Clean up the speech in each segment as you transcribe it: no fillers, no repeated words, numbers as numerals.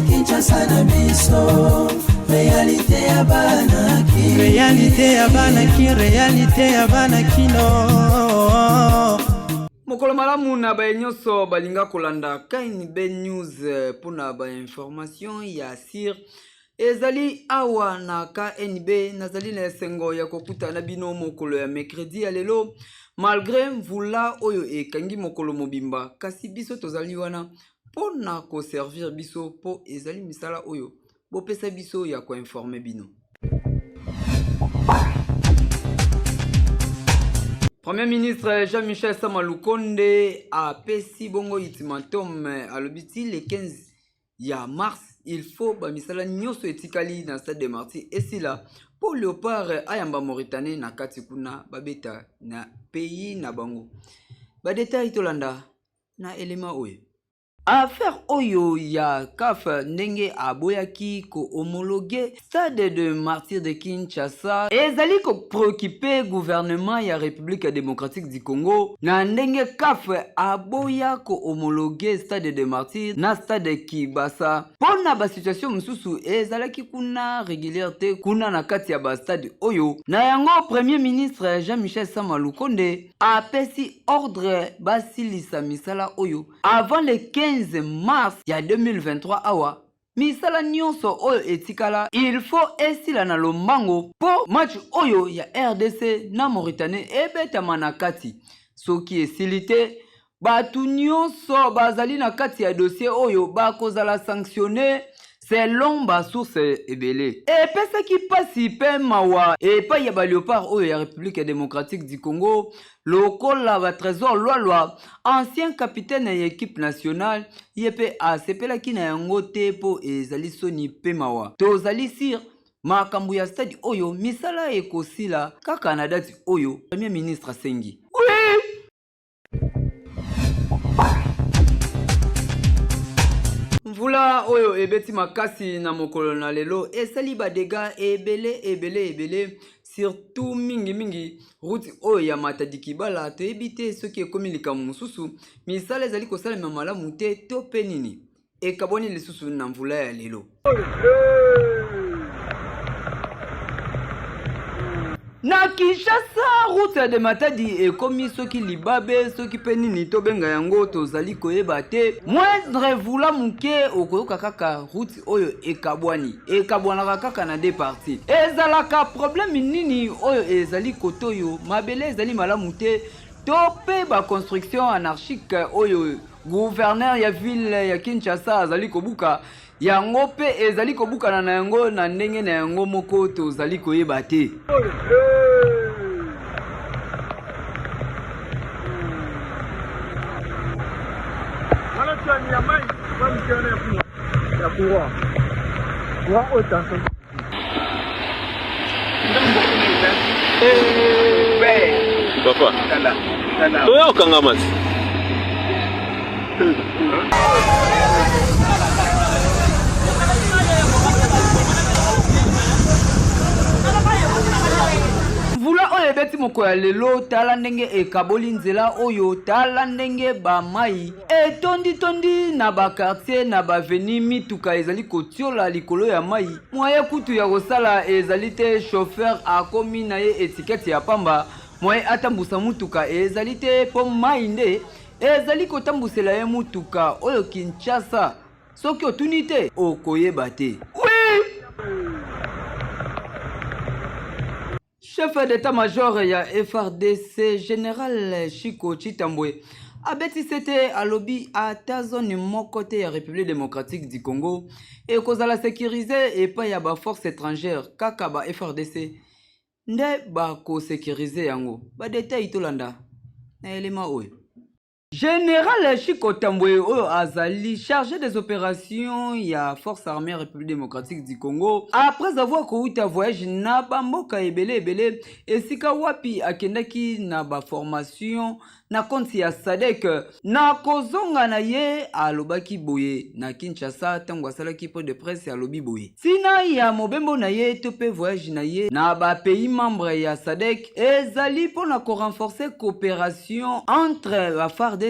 Kinshasa na biso, réalité ya banaki, réalité ya banaki, réalité ya banakino. Mokolo malamu na ba nyonso balinga kolanda KNB News pona ba information ya sir ezali awa na KNB nazali na sengo ya kokuta na bino mokolo ya mercredi ya lelo malgré mvula oyo ekangi mokolo mobimba kasi biso tozali wana pona ko servir biso po ezali misala oyo bopesa biso ya ko informer bino. Premier ministre Jean-Michel Sama Lukonde a pesi bongo ultimatum à l'obiti le 15 ya mars. Il faut bamisala nyoso etikali na stade de Martyrs esila pour Léopard ayamba Mauritanie na katikuna babeta na pays na bango. Ba détail tolanda na elema oyo. Affaire oyo ya CAF ndenge aboyaki ko homologuer stade de Martyrs de Kinshasa ezali ko préoccuper gouvernement ya République démocratique du Congo na ndenge CAF aboya ko homologuer stade de Martyrs na stade Kibasa pona ba situation mususu ezalaki kuna régularité kuna na kati ya ba stade oyo na yango premier ministre Jean-Michel Sama Lukonde a pesi ordre basilisa misala oyo avant le 15 mars ya 2023 awa misala nyonso oyo etikala il faut esila na lombango po match oyo ya RDC na Mauritanie ebetama na kati soki esilite batu nyonso bazali na kati ya dossier oyo bakozala sanctionné selon ba source ebele epesaki pasi pe mawa epai ya ba Léopard oyo ya République démocratique du Congo lokola ba Trésor Lwalwa ancien capitaine ya équipe nationale yepe asepelaki na yango te po ezali soni pe mawa tozali sir makambo ya stade oyo misala ekosila kaka na date oyo premier ministre asengi. Mvula oyo ebeti makasi na mokolo na lelo esali ba dégâts ebele surtout mingi route oyo ya Matadi Kibala to ebite soki ekomi likambo mususu misala ezali kosalema malamu te to pe nini ekaboni lisusu na mvula ya lelo. Na Kinshasa route de Matadi ekomi soki libabe soki penini to benga yango tozali koyeba te moindre vula muke okoyoka kaka route oyo ekabwanaka kaka na deux parties ezalaka problème nini oyo ezali kotoyo mabele ezali malamu te to pe ba construction anarchique oyo gouverneur ya ville ya Kinshasa azali kobuka yango pe ezali kobukana na yango na ndenge na yango moko tozali koyeba te. Papa, toya okangama. Mvula oyo ebeti moko ya lelo tala ndenge ekaboli nzela oyo tala ndenge ba mai etondi na ba quartier na ba veni mituka ezali kotiola likolo ya mai moye kutu ya kosala ezali te chauffeur akomi na ye etikete ya pamba moye atambusa mutuka ezali te po mai nde ezali kotambusela ye mutuka oyo Kinshasa soki otuni te okoyeba te. Chef d'état-major ya FRDC Général Chiko Chitambwe abeti sete alobi ata zone moko te ya République démocratique du Congo et kozala sécurisé epai ya ba force étrangère kaka ba FRDC nde ba ko sécuriser yango ba détail tolanda na elema oyo. Général Chiko Tambwe oyo azali chargé des opérations ya Force Armée République démocratique du Congo après avoir kouta voyage na bamboka ebele esika wapi akendaki na ba formation na konti ya SADC na kozonga na ye alobaki boye na Kinshasa tango asalaki po de presse alobi boye sina ya mobembo na ye to pe voyage na ye na ba pays membre ya SADC ezali po na ko renforcer coopération entre la FARDC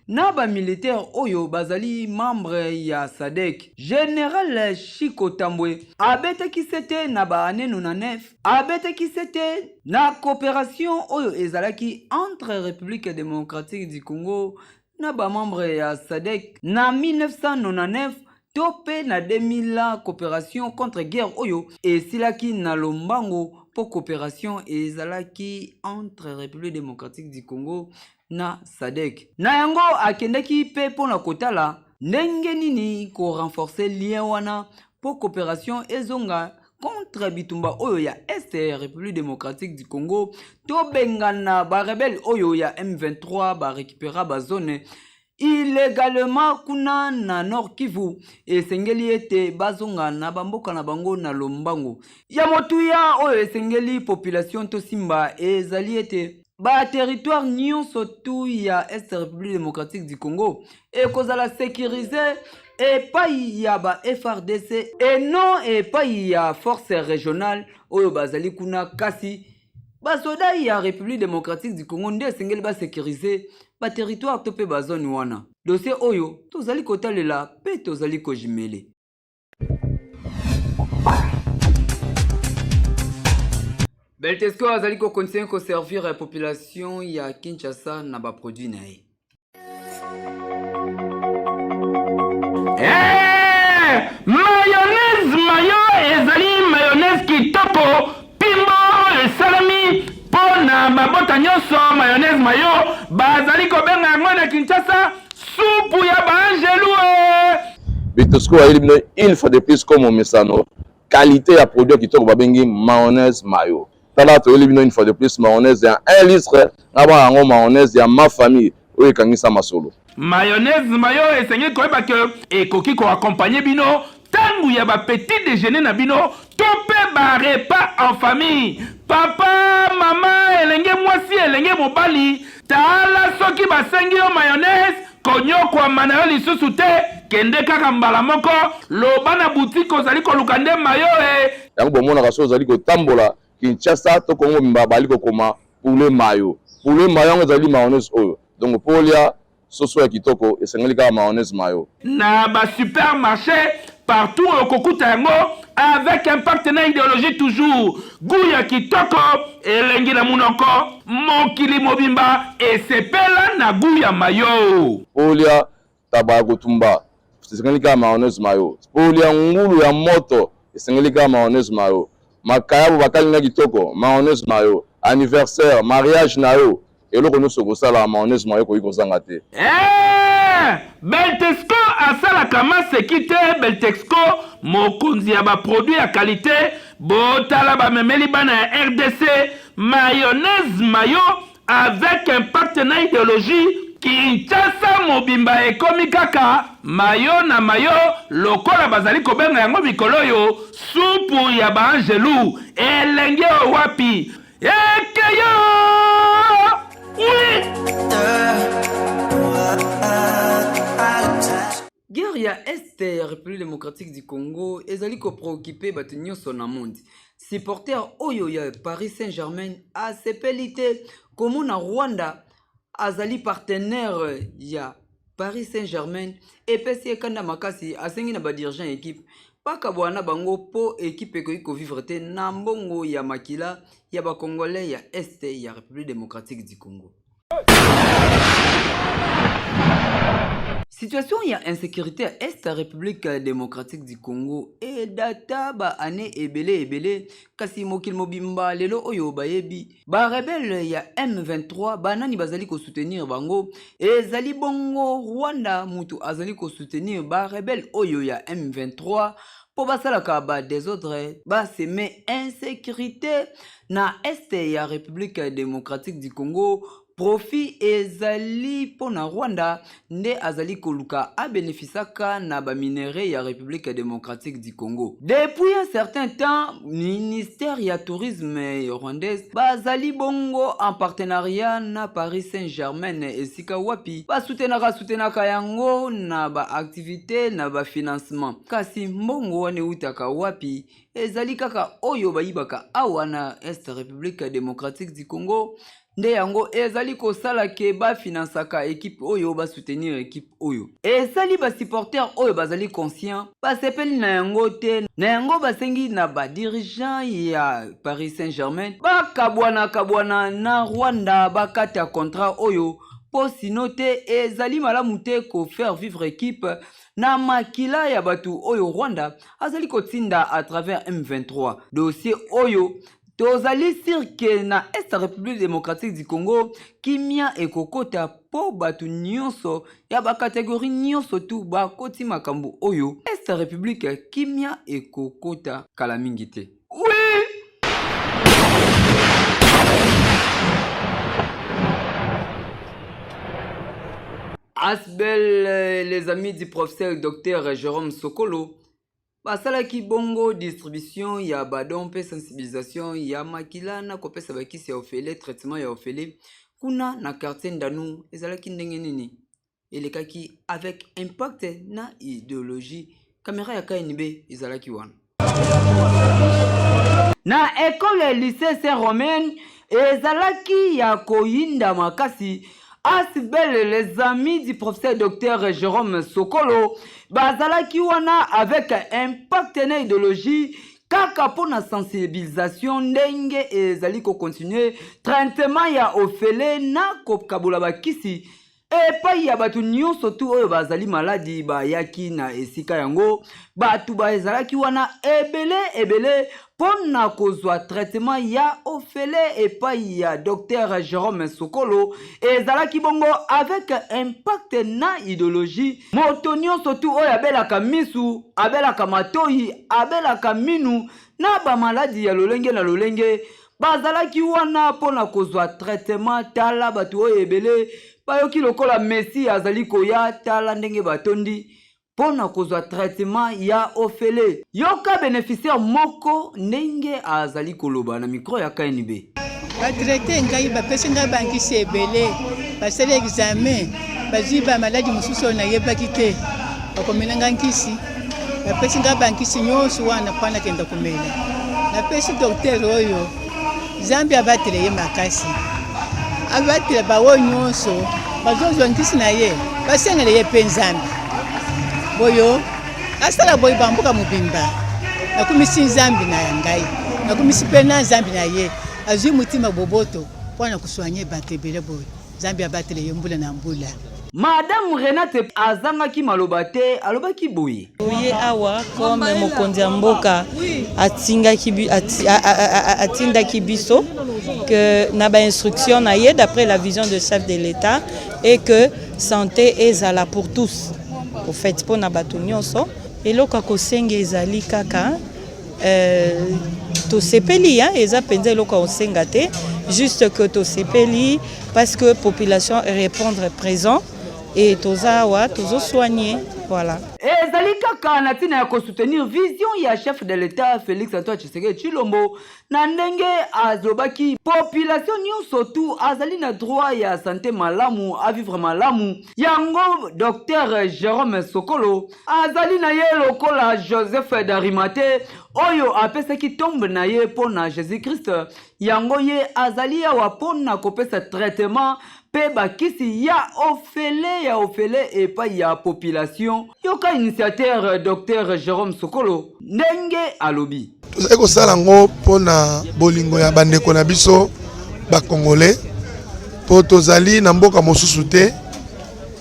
na ba militaire oyo bazali membre ya SADC. Général Chiko Tambwe abetaki sete na ba ane 99 abetaki sete na coopération oyo ezalaki entre République démocratique du Congo na ba membre ya SADC na 1999 topé na 2000 coopération contre guerre oyo esilaki na lombango pour coopération ezalaki entre République démocratique du Congo na SADC. Na yango akendaki pe pona kotala ndenge nini ko renforcer lien wana pour coopération ezonga contre bitumba oyo ya Est République démocratique du Congo to bengana ba rebelle oyo ya M23 ba récupérer ba zone illégalement kuna na Nord Kivu esengeli ete bazonga na bamboka na bango na lombango ya motuya oyo esengeli population to simba ezali ete ba territoire nyonso tu ya Est République démocratique du Congo et kozala sécurisé et pas ya ba FRDC et non et pas ya force régionale oyo bazali kuna kasi basoda ya République démocratique du Congo nde esengeli ba sécuriser ba territoire to pe ba zone wana dossier oyo tozali kotalela pe tozali kojimele. Beltesco azali ko continuer ko servir la population ya Kinshasa na ba produit na ye. Mayonnaise mayo ezali mayonnaise kitoko pimbo esalami pona babota nyonso mayonnaise mayo bazali ko benga yango na Kinshasa supu ya banjelu. Beltesco a une fois de plus comme Mesano qualité ya produit kitoko babengi mayonnaise mayo. Tala to elibino une fois de plus mayonnaise ya 1 litre na ba yango mayonnaise ya ma famille oyo kangisa masolo. Mayonnaise mayo esengi koyeba ke ekoki ko accompagner bino tangu ya ba petit déjeuner na bino to pe ba repas en famille. Papa, maman, elenge mwasi elenge mobali tala soki basengi yo mayonnaise konyokwa mana yo lisusu te kende kaka mbala moko loba na boutique ozali koluka nde mayo yango bomona kaso ozali kotambola Kinshasa to Congo mbaba bali kokoma poulet mayo yango ezali mayonnaise oyo donc polia soso ya kitoko esengeli kaka mayonnaise mayo na ba supermarché partout au kokuta yango avec un partenaire idéologie toujours goût ya kitoko elengi na munoko mokili mobimba esepela na goût ya mayo polia taba kotumba esengeli kaka mayonnaise mayo polia ngulu ya moto esengeli kaka mayonnaise mayo makayabo bakali na kitoko mayonnaise mayo anniversaire mariage na yo eloko nyonso kosala mayonnaise mayo koyi kozanga te. Beltesco asalaka maseki te. Beltesco mokonzi ya baproduit ya qualité botala bamemeli bana ya RDC mayonnaise mayo avec un partenaire idéologie Kinshasa mobimba ekomi kaka mayo na mayo lokola bazali kobenga yango mikolo yo supu ya baangelu elenge wapi ekeyo. Oui. Guerre ya Est République démocratique du Congo ezali ko préoccupé bato nyonso na monde. Supporter oyo ya Paris Saint-Germain asepeli te komona Rwanda azali partenaire ya Paris Saint-Germain epesi ekanda makasi asengi na ba dirigeant équipe paka bwana bango po équipe ekoki ko vivre te na mbongo ya makila ya ba Congolais ya Est ya République démocratique du Congo. Situation ya insécurité à Est République démocratique du Congo et data ba ane ebele kasi mokil mobimba lelo oyo bayebi ba rebelle ya M23 banani bazali ko soutenir bango ezali bongo Rwanda mutu azali ko soutenir ba rebelle oyo ya M23 po basalaka ba désordre ba seme insécurité na Est ya République démocratique du Congo profit ezali pona Rwanda nde azali koluka a bénéficiaka na ba minéraux ya République démocratique du Congo. Depuis un certain temps, ministère ya tourisme rwandaise bazali bongo en partenariat na Paris Saint-Germain esika wapi soutenaka yango na ba activité na ba financement. Kasi mbongo wane utaka wapi ezali kaka oyo bayibaka awa na Est République démocratique du Congo. Nde yango ezali kosala ke ba finansaka équipe oyo ba soutenir équipe oyo. Ezali ba supporter oyo bazali conscient ba sepeli na yango te na yango basengi na ba dirigeant ya Paris Saint-Germain ba kabwana na Rwanda ba kata contrat oyo po sino te ezali malamu te ko faire vivre équipe na makila ya batu oyo Rwanda azali kotinda à travers M23 dossier oyo. Tozali sirke na Est République démocratique du Congo kimia ekokota po batu nyonso ya ba catégorie nyonso tu ba koti makambo oyo Est République kimia ekokota kala mingi te. Oui. Asbel, les amis du professeur Dr Jérôme Sokolo basalaki bongo distribution ya badon pe sensibilisation ya makila na kopesa bakisi ya ofele traitement ya ofele kuna na quartier Ndanu ezalaki ndenge nini elekaki avec impact na idéologie caméra ya KNB ezalaki wana na école lycée Saint-Romain ezalaki ya koyinda makasi. Asbel, les amis du professeur Dr Jérôme Sokolo bazalaki wana avec impact na idéologie kaka pona sensibilisation ndenge ezali ko continuer traitement ya ofele na kokabula bakisi epai ya batu nyonso tu oyo bazali maladi bayaki na esika yango batu bazalaki wana ebele pona kozwa traitement ya ofele epai ya Dr Jérôme Sokolo ezalaki bongo avec impact na idéologie moto nyonso tu oyo abelaka misu abelaka matoi abelaka minu na ba maladi ya lolenge na lolenge bazalaki wana pona kozwa traitement tala batu oyo ebele bayoki lokola Messi azali koya tala ndenge batondi pona kozwa traitement ya ofele yoka bénéficiaire moko ndenge azali koloba na micro ya KNB. Ba traité ngai ba pesi ngai banki sebele ba sele examen ba ziba maladi mususu na yebaki te bakomela ngankisi ba pesi ngai banki sinyoso wana pana kenda komela na pesi docteur oyo Zambia batele ye makasi abatele bawo nyonso bazozo nkisi na ye basengele ye penzambi boyo asala boy bambuka mubimba nakumisi nzambi na yangai nakumisi pena nzambi na ye azwi mutima boboto pona kuswanye batebele boy Zambia abatele ye mbula na mbula. Madame Renate azangaki malobate alobaki boye oye awa comme mokonzi ya mboka atindaki biso que na ba instruction na ye d'après la vision de chef de l'État et que santé ezala pour tous au fait pour na bato nyonso eloko kosenga ezali kaka to sepeli eza penza eloko osenga te juste que to sepeli parce que population répondre présent et tozawa tozo soigner voilà. Ezali kaka na tina ya soutenir vision ya chef de l'État Félix Antoine Tshisekedi Tshilombo na ndenge azobaki population nyonso tu azali na droit ya santé malamu a vivre malamu yango Dr Jérôme Sokolo azali na ye lokola Joseph d'Arimathée oyo apesaki tombe na ye pona Jésus-Christ yango ye azali ya wapona kopesa traitement pe bakisi ya ofele epai ya population yoka initiateur Dr Jérôme Sokolo ndenge alobi tozali kosala ngo mpona bolingo ya bandeko na biso bakongole po tozali na mboka mosusu te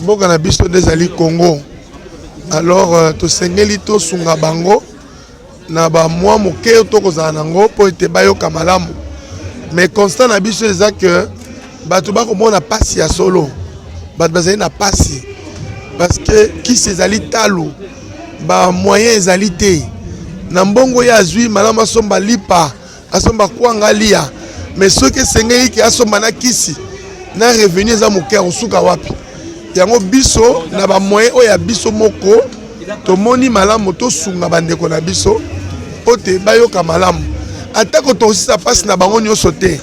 mboka na biso nde ezali Congo alors tosengeli tosunga bango na bamwa moke tokozala nango po ete bayoka malamu mais constat na biso eza ke bato bakomona pasi ya solo bato bazali na pasi parce que kisi ezali talo ba moyen ezali te na mbongo ya azwi malamu asomba lipa asomba kwanga lia mais soki esengeli ke asomba na kisi na revenu eza moke osuka wapi yango biso na ba moyen oya biso moko tomoni malamu tosunga bandeko na biso ote bayoka malamu atako tosisa passe na bango nyonso te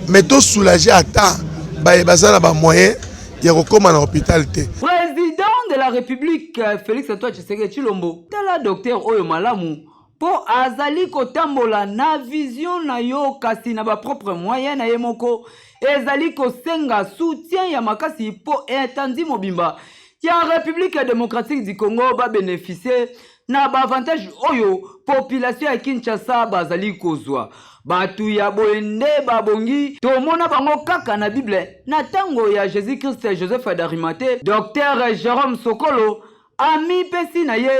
mais to soulager ata baza na ba moyen ya kokoma na hôpital te. Président de la République Félix Antoine Tshisekedi Tshilombo tala docteur oyo malamu po azali kotambola na vision na yo kasi na ba propre moyen na ye moko ezali kosenga soutien ya makasi po etandi mobimba ya République démocratique du Congo ba bénéficier na ba avantage oyo population ya Kinshasa bazali kozwa batu ya boende babongi tomona bango kaka na Bible na tango ya Jésus-Christ Joseph d'Arimathée Dr Jérôme Sokolo ami pesi na ye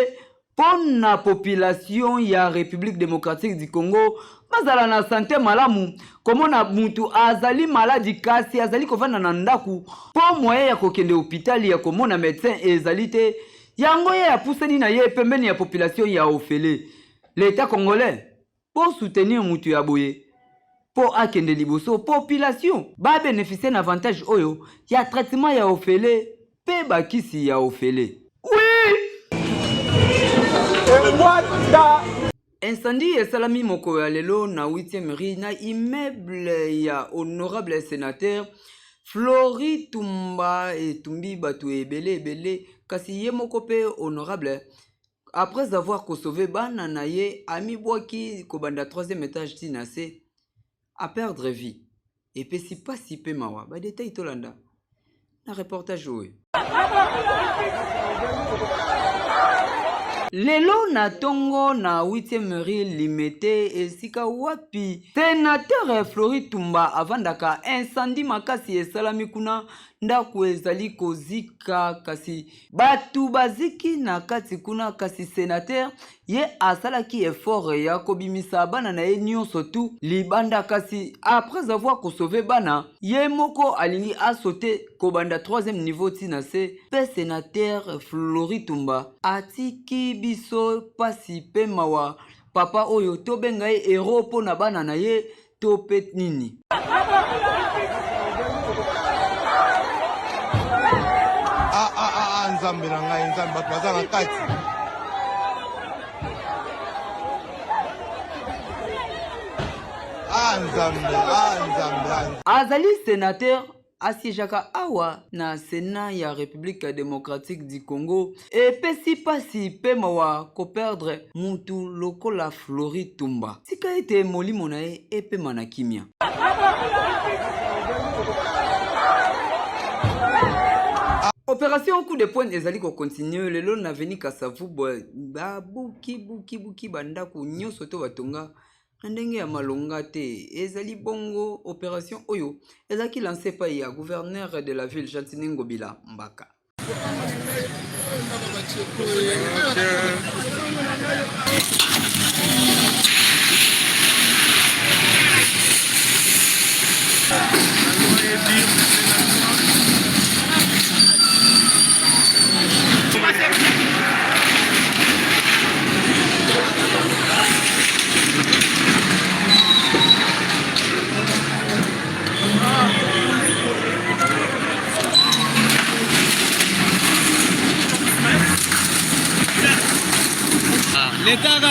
pour la population ya République démocratique du Congo bazala na santé malamu komo na mutu azali maladi kasi azali kovanda na ndaku po moye ya kokende hôpital ya komona médecin ezali te yango ya pusani na ye pembeni ya population ya ofele l'état congolais pour soutenir mutu ya boye po akende liboso population ba bénéficier d'avantage oyo ya traitement ya ofele pe bakisi ya ofele. Incendie et salami moko ya lelo na 8e rue na immeuble ya honorable sénateur Flori Tumba et Tumbi batu ebele kasi ye moko pe honorable après avoir sauvé bana na ye ami boaki kobanda 3e étage tinase à perdre vie et pe si pas si pe mawa ba détail tolanda na reportage oyo. Lelo na tongo na 8e rue limité esika wapi sénateur Flori Tumba avandaka incendie makasi esalami kuna ndaku ezali kozika kasi batu baziki na kati kuna kasi sénateur ye asalaki effort ya kobimisa bana na ye nyonso tu libanda kasi après avoir sauvé bana ye moko alingi asote kobanda 3e niveau tina se pe sénateur Flori Tumba atiki biso pasi pe mawa papa oyo tobenga ye hero po na bana na ye to pet nini. Nzambe na ngai nzambe bato baza na kati nzambe azali sénateur asiéjaka awa na Sénat ya République démocratique du Congo epesi pasi pe mawa koperdre mutu lokola Flori Tumba tika ete molimo na ye epema na kimia. Opération coup de poing ezali ko continue lelo na veni Kasavu ba buki bandako nyonso to batonga ndenge ya malonga te ezali bongo opération oyo ezaki lancé par ya gouverneur de la ville Jantine Ngobila Mbaka.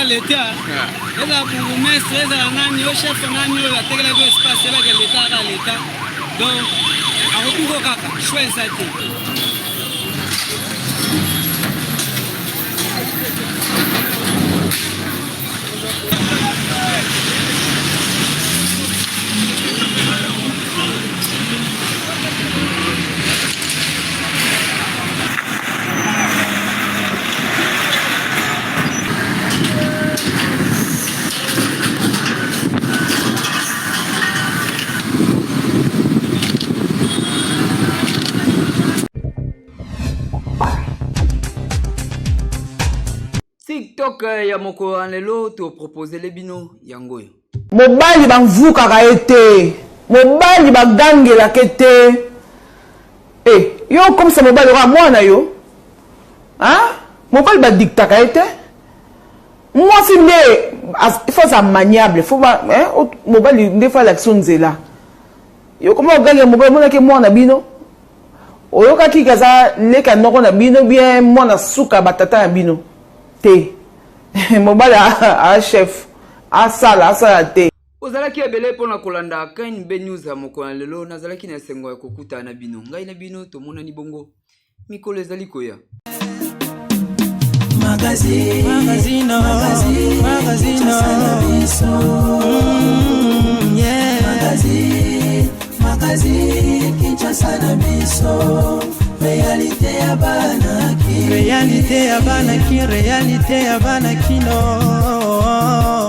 L'État, la bourgmestre, le chef de la technologie espace, l'État. Donc, à retour choix ça. TikTok ya moko anelo to proposer les bino yangoyo. Mobali bamvukaka ete, mobali bagangela kete. Eh, yo comme ça mobali wa mwana yo. Hein? Mobali ba diktaka ete. Moi si il faut ça maniable, faut pas hein, mobali ndefa l'action nzela. yo comment ogange mobali monaki mwana bino oyokaki kaza leka noko na bino bien mwana suka batata ya bino te mobali a chef asala te. Ozalaki ebele pona kolanda Kain Be News ya mokolo lelo nazalaki na esengo ya kokuta na bino ngai na bino tomonani bongo mikolo ezali koya Magazino Kinshasa na biso réalité ya banaki réalité ya banaki no